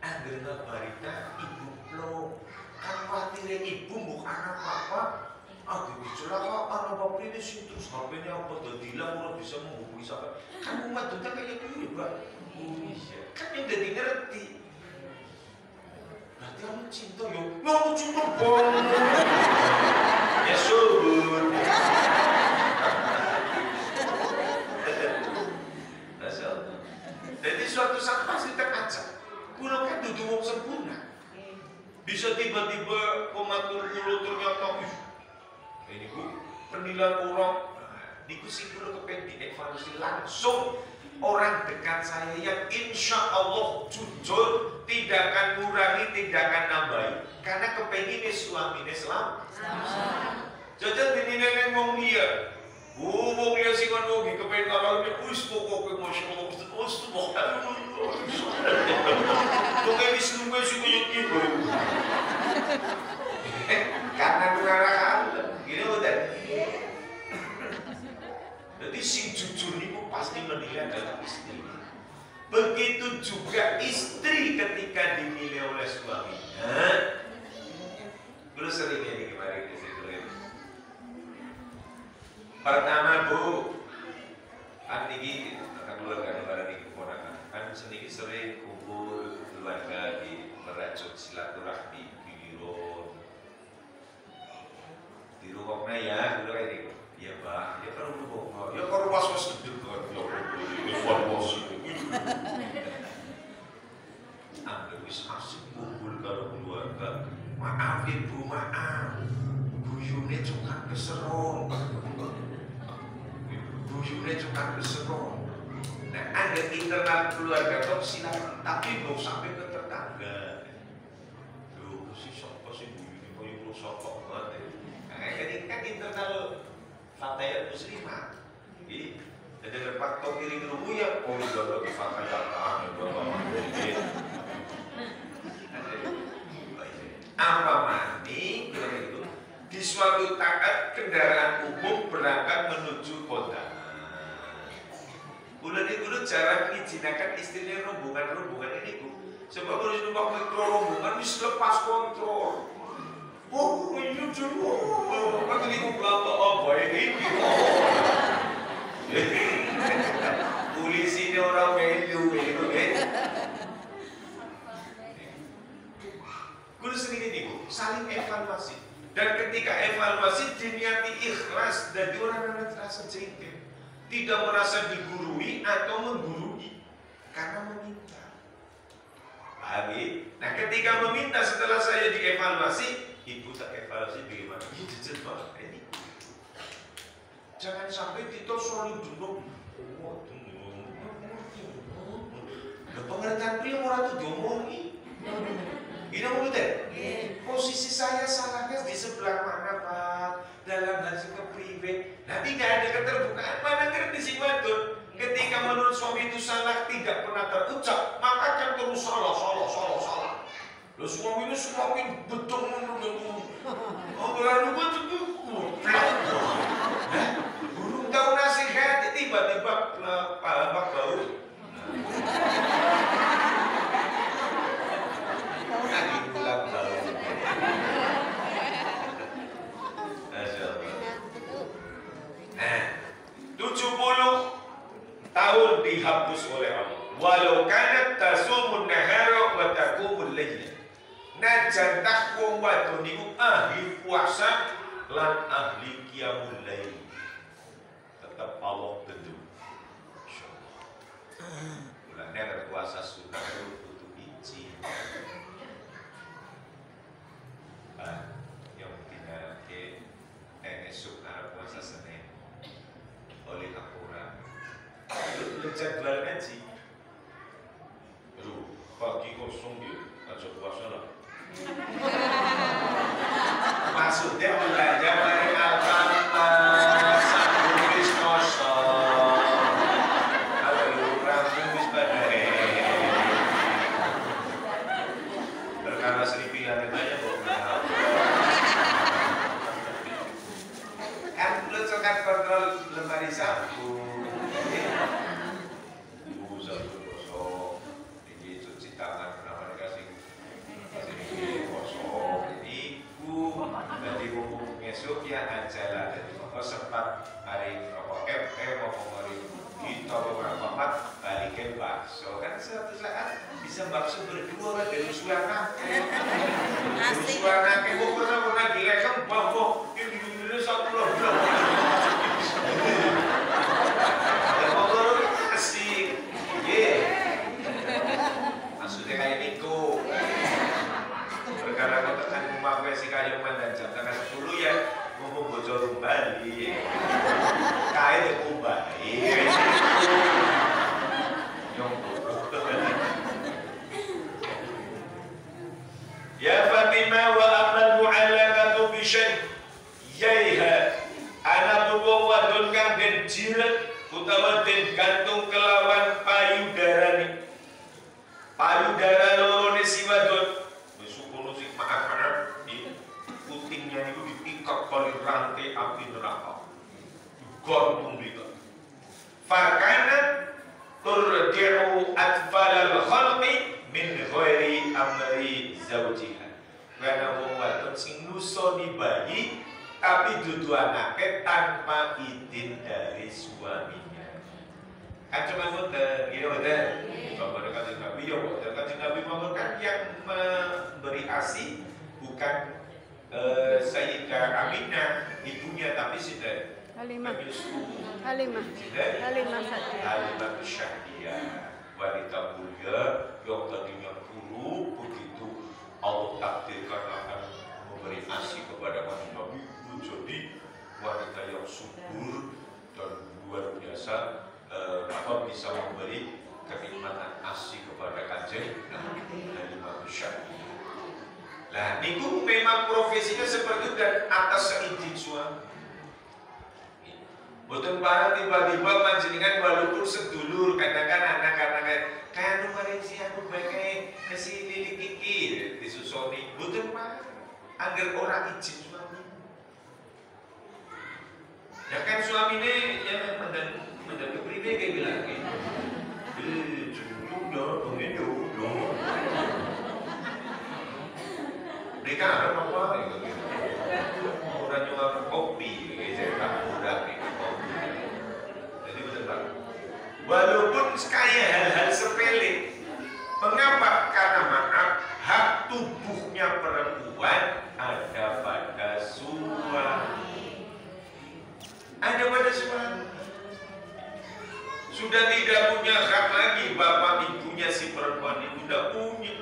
Speaker 1: Angger barita ibu plong. Kan khawatir ibu bukan apa-apa. Aku bicara anak bapak ini sih terus HP-nya apa hilang orang bisa menghubungi siapa? Kan umat itu kayak gitu Pak. Iya. Kan yang udah ngerti. Berarti kamu cinta ya? Kamu cinta banget. Ya subur. Jadi suatu saat pasti terkacau. Kulo kan duduk wong sempurna. Bisa tiba-tiba pematur kulo ternyata ini Bu, penilaian orang niku sing kula kepen dievaluasi langsung orang dekat saya yang insya Allah jujur tidak akan ngurangi, tidak akan nambahi karena kepenginnya suaminya selamat. Jajal dinilai wong dia, wong dia sing ngono iki kepen kalane wis pokoke masyaallah wis subhanallah. Pokoke wis nunggu sing iki Bu. Karena nurarakan gini udah. Jadi sing jujur niku pasti menilai adalah istri. Begitu juga istri ketika dinilai oleh suaminya. Dulu sering ini kemarin istri ini. Pertama Bu, kan ini keluarga barang ini keponakan. Kan sedikit sering kumpul keluarga di merajut silaturahmi di rumahnya ya, dulu kayak gitu. Iya Pak, ya kan rumah, ya kan was-was gede kan, ya was-was itu. Ambil wis asik kumpul kalau keluarga. Maaf Ibu, maaf. Buyune cuma keserong. Buyune cuma keserong. Nah, ada internal keluarga kok silakan, tapi belum sampai ke tetangga. Loh, si siapa sih buyune kok yang sopok banget. Jadi kan internal fatayat muslimah. Jadi lepas tau piring rumu ya, oh udah di fakta datang, apa mani itu di suatu saat kendaraan umum berangkat menuju kota. Udah dulu jarang diizinkan istilah rombongan ini bu. Sebab harus numpak mikro rombongan bisa lepas kontrol. Oh ini dulu, kan tadi aku berapa apa ini? Polisi ini orang melu itu kan. Guru sendiri nih bu, saling evaluasi. Dan ketika evaluasi diniati ikhlas dan orang terasa jengkel, tidak merasa digurui atau menggurui karena meminta. Pahami? Nah ketika meminta setelah saya dievaluasi, ibu tak evaluasi bagaimana? Ini jujur banget ini. Jangan sampai kita selalu duduk. Pengertian pria orang itu diomongi. Ini mau betul? Posisi saya salahnya di sebelah mana Pak? Dalam hal kepriwe. Nah tidak ada keterbukaan. Mana ngerti si Badut? Ketika menurut suami itu salah tidak pernah terucap, maka akan terus salah. Lalu suami itu semakin betul menurut. Oh lalu betul. Burung tahu nasihat tiba-tiba bak bau. Lagi pulang bau. Nah, 70 tahun dihapus oleh Allah. Walau kanat tasumun nahara wa taqumul layla. Najan takwong wadon niku ahli puasa lan ahli qiyamul lail. Tetap Allah tentu. Insyaallah. Mulane berpuasa sunah butuh izin. Yang tidak esok arah puasa Senin oleh Kapolra. Lu jadwal ngaji. Aduh, pagi kosong dia, aja puasa lah. Maksudnya belajar dari Al-Fatihah sampai kosong. Kalau lu rampung bis badai. Perkara Sri Pilanin aja kok. Kan lu cokat kontrol lemari sapu. Ibu sapu kosong. Ini cuci tangan kenapa dikasih kosong. Ibu tadi ngomong esok ya ajalah. Jadi kok sempat hari rokok mau hari kita beberapa mat balikin bakso kan suatu saat bisa bakso berdua dari suara suara kayak gue pernah dilekang bahwa ini satu loh asik maksudnya kayak Niko perkara kau tekan memakai si kayu dan jam tengah 10 ya ngomong bocor Bali kayak Bali ya Fatimah wa amal mu'alaqatu bisyai yaiha anak buku wadon kang den jilet utawa den gantung kelawan payudara loro si wadon besok kono sing maaf di putingnya itu ditingkap oleh rantai api neraka gantung gitu fakana turdi'u atfalal khalqi min ghairi amri zawjiha karena wong wadon sing nusoni bayi tapi dudu anake tanpa izin dari suaminya kan cuma ngoten gitu betul bapak kanjeng Nabi ya boten kanjeng Nabi mawon kan yang memberi ASI bukan Sayyidah Aminah ibunya tapi sudah Halimah Syahdia wanita mulia yang tadinya buruk begitu Allah takdirkan akan memberi ASI kepada kanjeng Nabi menjadi wanita yang subur dan luar biasa bisa memberi kenikmatan ASI kepada kanjeng Halimah Syahdia. Nah, niku memang profesinya seperti itu dan atas seizin suami. Boten parah tiba-tiba panjenengan walaupun sedulur kadang-kadang anak-anak kan kemarin si aku bagai kesini kiki disusoni boten parah agar orang izin suami. Ya kan suami ini ya mendan kepriwe kayak bilang cukup dong ini dong. Mereka ada apa gitu. Orang jual kopi gitu kan udah kopi. Jadi betul. Walaupun kaya hal-hal sepele, mengapa? Karena maaf hak tubuhnya perempuan ada pada suami. Ada pada suami. Sudah tidak punya hak lagi bapak ibunya si perempuan itu sudah punya.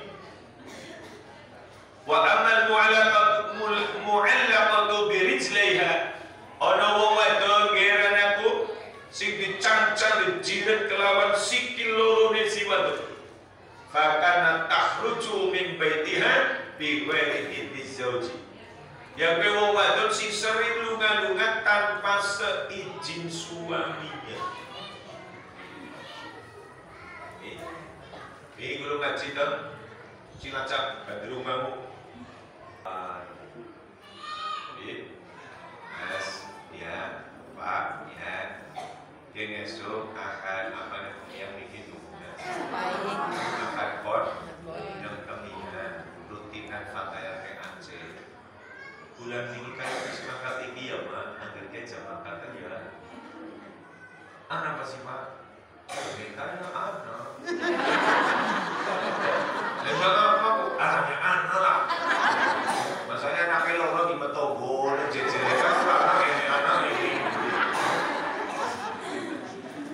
Speaker 1: Wa amal mu'allaqatu birijlaiha ana wong wadon ngeran aku sing dicancang dijiret kelawan sikil lorone si wadon fakana takhruju min baitiha bi ghairi idzni zauji ya wong wadon sing sering lunga-lunga tanpa seizin suaminya. Ini guru ngaji dong Cilacap di rumahmu Mas, ya, Pak, ya, yang esok akan apa yang begitu, akan kot, yang kemihan, rutinan fakta yang Aceh. Bulan ini kan semangat tinggi ya, Mak, agar kerja makan ya. Anak apa sih, Pak? Mereka anak. Memang apa? Anaknya anak. Masanya anaknya loro di Metogo, jejerekan anak ini.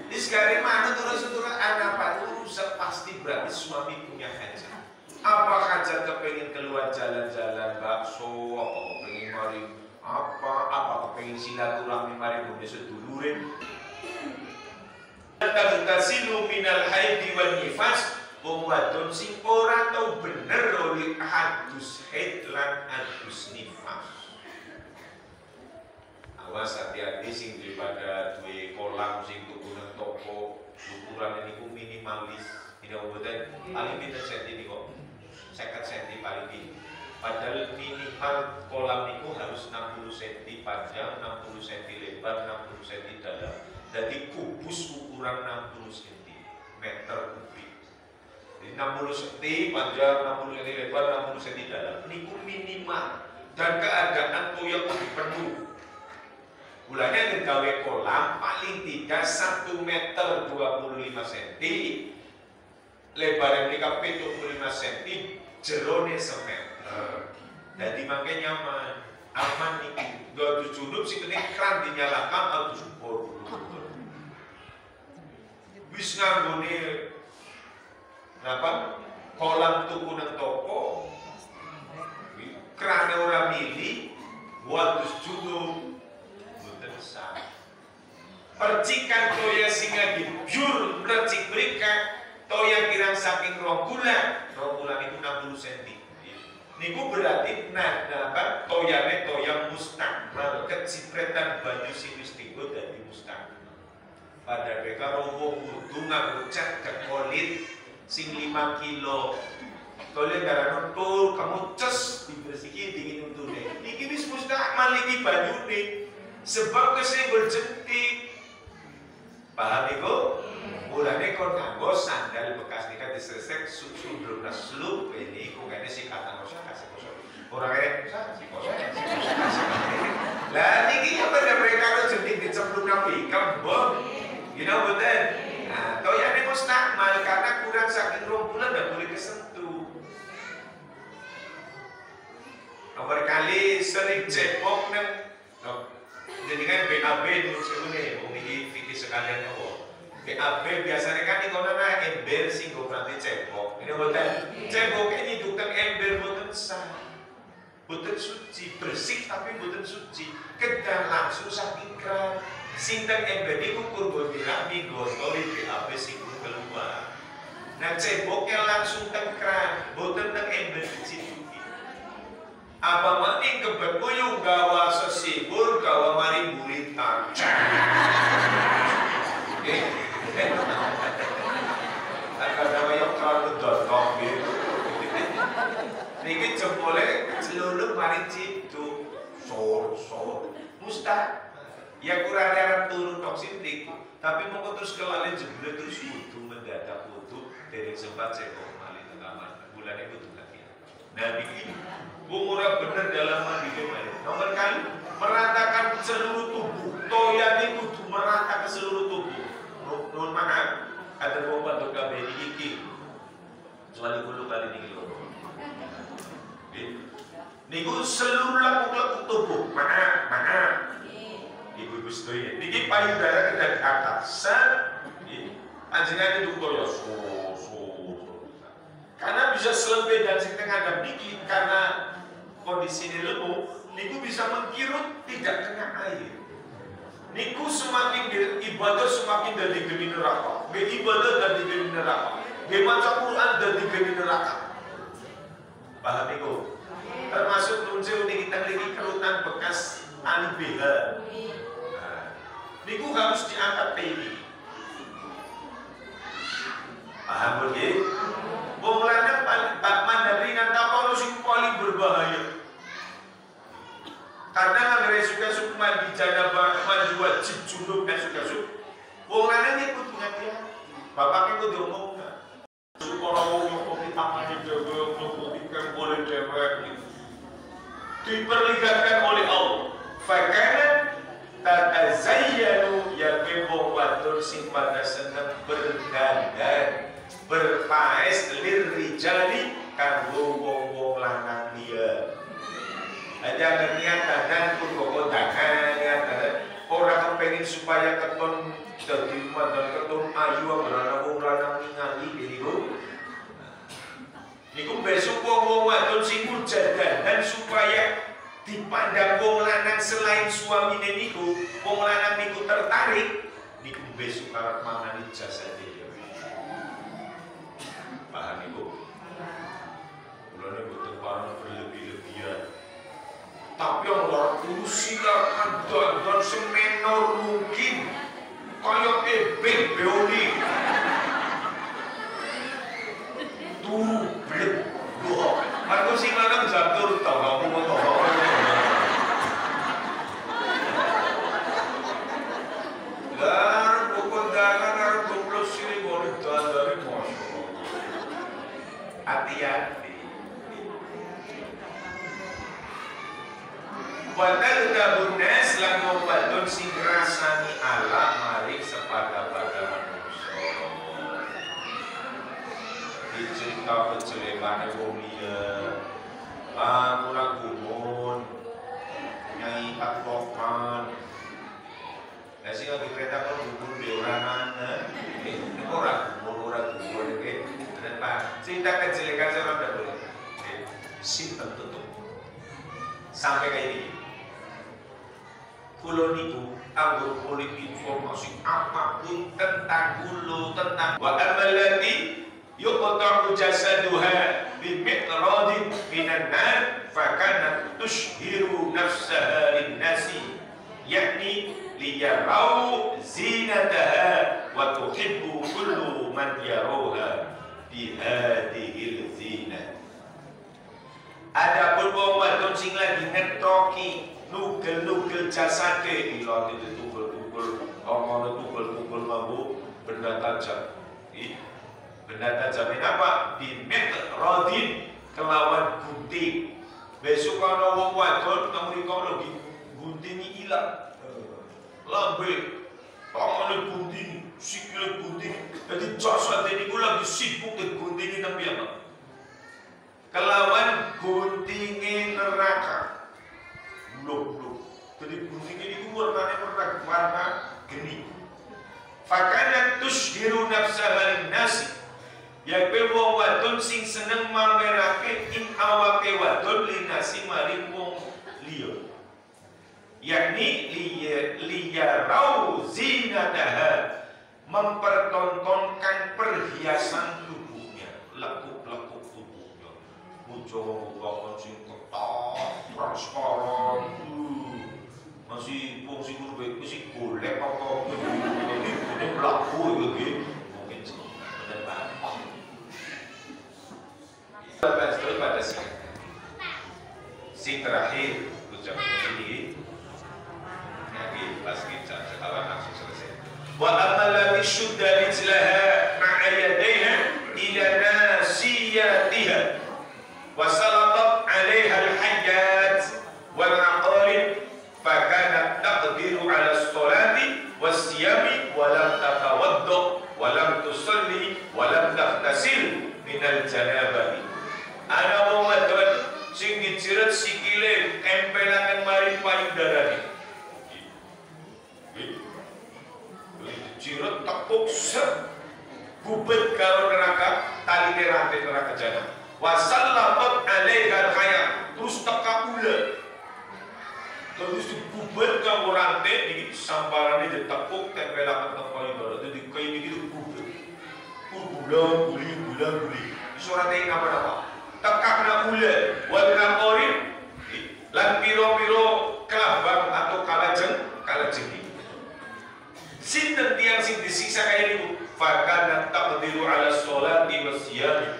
Speaker 1: Ini sekarang mana turun-turun anak Pak itu pasti berarti suami punya hajat. Apa hajat kepengen keluar jalan-jalan bakso, apa kepengen mari apa kepengen silaturahmi mari bumi sedulurin. Tasilu minal haidi wal nifas. Wong wadon sing ora tau bener oleh hadus haid lan hadus nifas. Awas hati-hati sing daripada duwe kolam sing tuku nang toko ukuran niku minimalis. Tidak mboten paling pinten senti niku 50 cm paling pinten. Padahal minimal kolam niku harus 60 cm panjang, 60 cm lebar, 60 cm dalam. Jadi kubus ukuran 60 cm meter kubik. 60 cm panjang, 60 cm lebar, 60 cm dalam. Niku minimal dan keadaan toyok penuh. Bulannya gawe kolam paling tidak 1 meter 25 cm, lebarnya mereka 75 cm, jerone semeter. Jadi makanya nyaman, aman niku. Gak junub sih kena keran dinyalakan atau support. Wis nganggone apa? Kolam tuku nang toko, kerana orang milih, waktu junub, betul sah. Percikan toya singa dibyur percik mereka, toya kirang saking 2 bulan itu 60 cm. Niku berarti apa? Toyane toya mustakmal, kecipretan banyu sing wis tinggo dadi mustakmal. Pada mereka rombong kudu ngarucat ke kolit sing 5 kilo. Kolit darah nonton, kamu ces dibersihkan dingin untuk deh. Niki wis mustakmal iki banyune. Sebab kesenggol jentik. Paham iku? Mulane kon nganggo sandal bekas nikah disesek sundrung naslub ini kok ngene sing kata kosa kasih kosa. Ora kene sih kosa. Lah niki ya pada mereka jentik dicemplung nabi kembang. You know betul? Nah, toyane mustakmal karena kurang saking 2 bulan dan boleh kesentuh. Nomor kali sering cepok nang jadi kan BAB menurut saya wong iki fikih sekalian apa? BAB biasanya kan ikono nang ember sing go berarti cepok. Ini betul. Cepok ini dukan ember boten sah. Boten suci, bersih tapi boten suci. Kedan langsung saking keran. Sinten ember niku kurbo bilang minggu toli BAB sing keluar. Nah cepoknya langsung teng keran, boten teng ember dicuci. Apa maning kebet kuyung gawa sesibur gawa mari burit ancang. Niki jempole celulup mari ciduk. Sor. Mustah. Ya kurang arep turu tok sithik. Tapi mongko terus kelalen jebule terus wudu mendadak wudu dereng sempat cekok malih teng kamar. Bulane wudu lagi. Nah niki wong ora bener dalam mandi kemana. Nomor kali meratakan seluruh tubuh. Toyan kudu merata ke seluruh tubuh. Nuhun maaf. Ada wong padha kabeh iki. Kecuali kulo kali niki lho. Niku seluruh laku-laku tubuh. Maaf. Ibu-ibu sedaya. Niki payudara kita diangkat. Anjenengan itu toyo karena bisa selebih dan sing tengah niki karena kondisi ini lemu, niku bisa mengkirut tidak kena air. Niku semakin ibadah semakin dari geni neraka. Ibadah dari geni neraka. Maca Quran dari geni neraka. Paham niku? Termasuk muncul di kita lagi kerutan bekas anu BH. Niku harus diangkat ini. Paham begitu? Wong lanang paling ringan kapal sing paling berbahaya. Karena ngare suka-suka mandi janabah, mandi wajib junub dan suka-suka. Wong lanang iki kudu hati-hati. Bapak iku diomong supaya wong kopi tangan jaga kopi kan boleh dewek. Diperlihatkan oleh Allah. Fakana tatazayyanu ya wong wadon sing pada seneng berdandan berpaes lirijali kanggo wong-wong lanang liya. Aja niat dandan pun kok dandan niat ora kepengin supaya keton dadi mandan keton ayu ora wong lanang ningali niku. Niku besok wong wadon sing dandan supaya dipandang wong lanang selain suamine niku, wong lanang niku tertarik, niku besok arep mangani jasa dia. Paham niku? Mulane boten parno berlebih-lebihan. Tapi yang luar silakan dandan semenor mungkin, kaya ebek beoni. Turu blek. Aku sing lanang jatur tau kamu moto. Dar bukan dar goblok sini boleh dari masuk. Hati-hati. Wadal dabunas lan ngobatun sing rasani ala mari sepada-pada manusia. Dicerita pecelebane wong liya. Kurang gumun nyai patlokan. Nah sih kalau kereta kalau gumun di orang orang gumun ini kenapa? Cinta kejelekan saya tidak boleh. Simpen tutup sampai kayak ini. Kulo niku anggur kulit informasi apapun tentang kulo tentang wakal melati yuk kotor jasaduha bimiqradin minan nar fakanat tushhiru nafsaha linnasi yakni liyarau zinataha wa tuhibbu kullu man yaruha bihadihil zinah. Adapun wong wadon sing lagi ngetoki nugel-nugel jasade ila ditugel-tugel ngono tugel-tugel mambu benda tajam. Benda tajam ini apa? Bimiqradin kelawan gunting. Besok ana wong wadon nang mriko lagi guntingi ilang. Lambe tangan gunting, sikile gunting. Jadi jasad niku lagi sibuk ke guntingi nang piyambak. Kelawan guntingi neraka. Blok-blok. Jadi guntingi niku warna geni. Fakana tushhiru nafsaha linnasi. Ya wong wadon sing seneng mamerake ing awake wadon linasi maring wong liya. Yakni liyarau zinataha, mempertontonkan perhiasan tubuhnya, lekuk-lekuk tubuhnya. Mujo sing ketat, transparan, masih fungsi kurbe masih golek apa ini pelaku gitu mungkin benar banget. Pada Si terakhir ucapan ini lagi pas kita sekawan langsung selesai. Wa amala bisyudda rijlaha ma'a yadayha ila nasiyatiha wa salatat 'alayha al-hajjat wal 'aqarib fa kanat taqdiru 'ala as-salati was-siyami wa lam tatawadda wa lam tusalli wa lam taghtasil min al-janabati. Ana mau wadon sing dijiret sikile tempelangan mari payudarane. Dijiret tepuk set gubet karo neraka tali rantai neraka jahanam. Wa sallatat 'alaiha al-hayat terus teka ulet. Terus digubet karo rantai iki samparane ditepuk tempelangan teng payudara. Dadi kaya iki gubet. Bulan guli. Surate apa-apa. Tekakna ulet wal naqorib lan piro-piro kelabang atau kalajeng sinten tiyang sing disiksa kaya niku fakana taqdiru ala sholati wasyami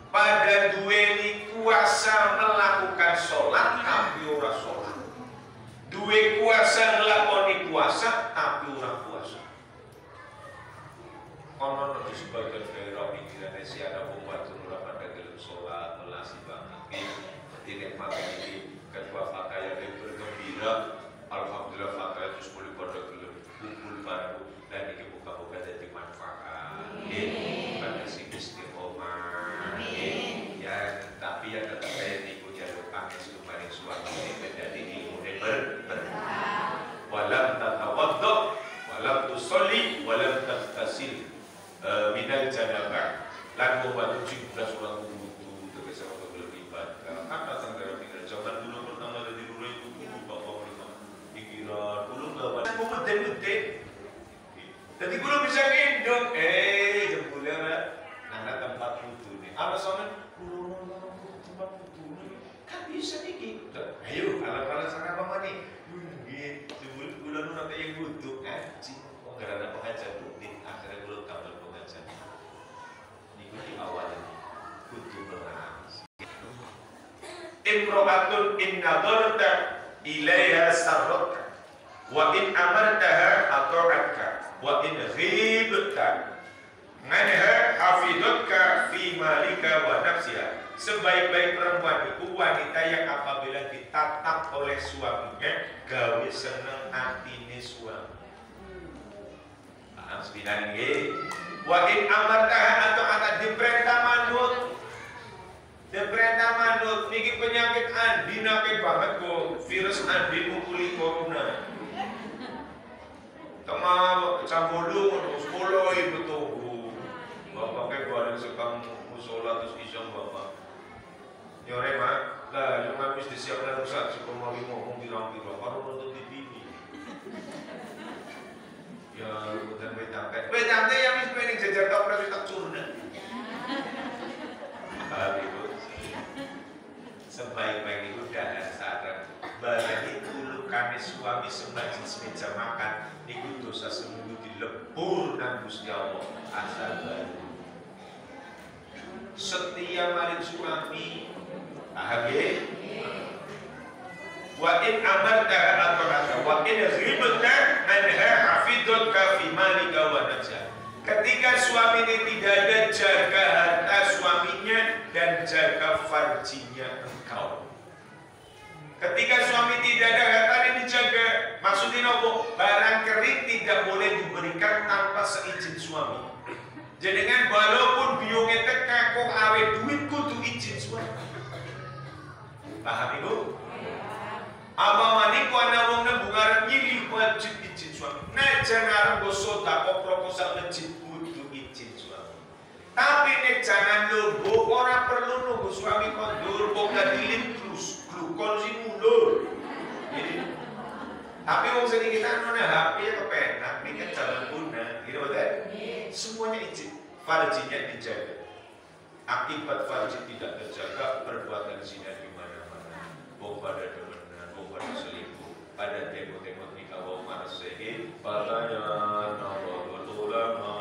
Speaker 1: pada duweni kuasa melakukan sholat tapi ora sholat, duwe kuasa nglakoni puasa tapi ora puasa. Konon di sebagian daerah pinggiran Asia ada pembantu ora pada gelem sholat melasi banget tidak makan ini kedua fakaya yang bergembira alhamdulillah fakaya terus boleh pada gelem kumpul baru dan ini buka-buka jadi manfaat pada si istiqomah ya tapi ya tetap saya ikut jalur angin kemarin suami ini menjadi ilmu walam tatawadda walam tusolli walam taghtasil minal janabah lan membantu juga seorang wudu terus orang beribadah karena tanggal pinggir zaman dulu pertama dari dulu itu bapak lima pikiran dulu nggak mau gede jadi belum bisa gendong jempolnya ada tempat wudu nih alasannya tempat wudu kan bisa nih ayo ala-ala sana apa nih jempol bulan nanti yang wudu anjing kok nggak ada pengajar rutin akhirnya belum tampil pengajar di awal kudu beras. Imro'atun in nadarta ilaiha sarratka wa in amartaha ata'atka wa in ghibta nganha hafidatka fi malika wa nafsiha. Sebaik-baik perempuan itu wanita yang apabila ditatap oleh suaminya gawe seneng atine suami. Paham sepinan nggih? Wa in amartaha atau akan diperintah manut niki penyakit andi nake banget kok virus andi mukuli corona tama cambulu sekolah ibu tuh bapak kayak bareng sekam musola terus iseng bapak nyore mak lah yang habis disiapkan rusak cukup mau ngomong bilang-bilang baru nonton TV ya kemudian betante yang mis pening jajar tak pernah tak curna itu sebaik-baik itu dan sadar barani dulu kami suami sembahyang semeja makan itu dosa seminggu dilebur nang Gusti Allah asal baru setia maring suami ahage wa in amartaha ata'atka wa in ghibta anha hafidhatka fi malika wa nafsiha. Ketika suami ini tidak ada, jaga harta suaminya dan jaga farjinya engkau. Ketika suami tidak ada, harta ini dijaga. Maksudnya apa? Barang kering tidak boleh diberikan tanpa seizin suami. Jadi dengan walaupun biungnya teka kok awe duit kudu izin suami. Paham itu? Apa mani ku ana wong nembung arep nyilih wajib izin suami. Najan arep go sedekah proposal masjid kudu izin suami. Tapi nek jangan nunggu ora perlu nunggu suami kondur kok gadilin terus glukon sing mundur. Tapi wong sing kita nona HP ya kepenak mikir jalan guna, gitu betul? Semuanya izin, farjinya dijaga. Akibat farji tidak terjaga, perbuatan zina di mana-mana. Wong pada demenan, wong pada selingkuh, pada tengok-tengok nikah wong marsehi, padanya nawal ulama,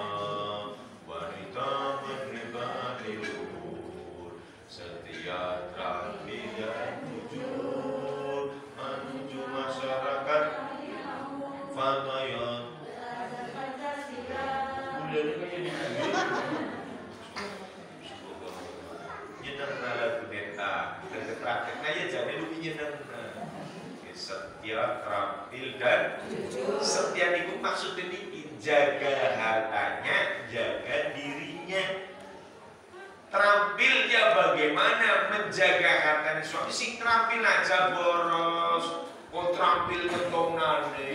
Speaker 1: wanita menerima ilmu, setia terakhir dan jujur. setia, terampil dan setia niku maksudnya niki jaga hartanya, jaga dirinya. Terampilnya bagaimana menjaga hartanya suami, sing terampil aja boros, kok terampil ketongane.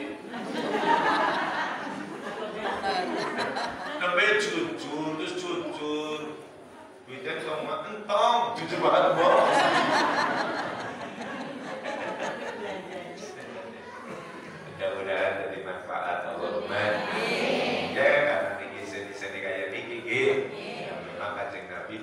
Speaker 1: Nembe jujur, terus jujur. Beda sama entong, jujur banget boros. Mudah-mudahan jadi manfaat Allahumma. Ya, karena ini seni-seni kayak ini, memang Kanjeng Nabi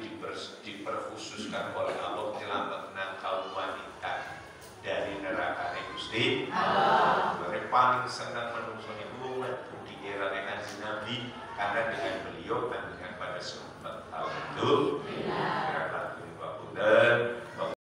Speaker 1: diperkhususkan oleh Allah menyelamatkan kaum wanita dari neraka Gusti Allah. Yang paling senang menungso niku di era Kanjeng Nabi, karena dengan beliau kan dengan pada sahabat itu